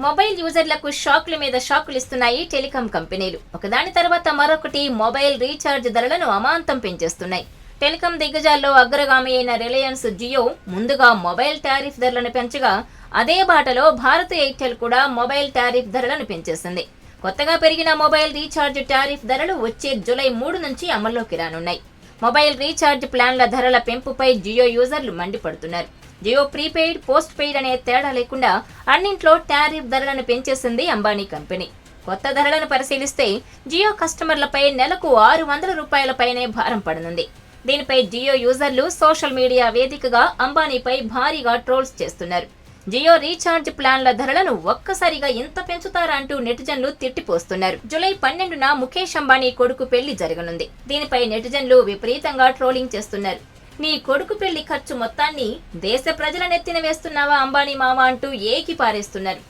Mobile యూజర్లకు షాక్ల మీద షాకులు ఇస్తున్నాయి telecom కంపెనీలు. ఒకదాని తర్వాత మరొకటి మొబైల్ రీఛార్జ్ ధరలను అమాంతం పెంచేస్తున్నాయి. టెలికాం దిగ్గజాల్లో అగ్రగామి అయిన రిలయన్స్ జియో ముందుగా మొబైల్ టారిఫ్ ధరలను పెంచగా, అదే బాటలో భారత్ ఎయిర్టెల్ కూడా మొబైల్ టారిఫ్ ధరలను పెంచేసింది. కొత్తగా పెరిగిన మొబైల్ రీఛార్జ్ టారిఫ్ ధరలు వచ్చే జూలై 3 నుంచి అమల్లోకి రానున్నాయి. మొబైల్ రీఛార్జ్ ప్లాన్ల ధరల పెంపుపై జియో యూజర్లు మండిపడుతున్నారు. జియో ప్రీపెయిడ్, పోస్ట్ పెయిడ్ అనే తేడా లేకుండా అన్నింట్లో టారిఫ్ ధరలను పెంచేసింది అంబానీ కంపెనీ. కొత్త ధరలను పరిశీలిస్తే జియో కస్టమర్లపై నెలకు 600 రూపాయల పైనే భారం పడనుంది. దీనిపై జియో యూజర్లు సోషల్ మీడియా వేదికగా అంబానీపై భారీగా ట్రోల్స్ చేస్తున్నారు. జియో రీఛార్జ్ ప్లాన్ల ధరలను ఒక్కసారిగా ఇంత పెంచుతారా అంటూ నెటిజన్లు తిట్టిపోస్తున్నారు. జూలై 12న ముఖేష్ అంబానీ కొడుకు పెళ్లి జరగనుంది. దీనిపై నెటిజన్లు విపరీతంగా ట్రోలింగ్ చేస్తున్నారు. నీ కొడుకు పెళ్లి ఖర్చు మొత్తాన్ని దేశ ప్రజల నెత్తిన వేస్తున్నావా అంబానీ మామ అంటూ ఏకి పారేస్తున్నారు.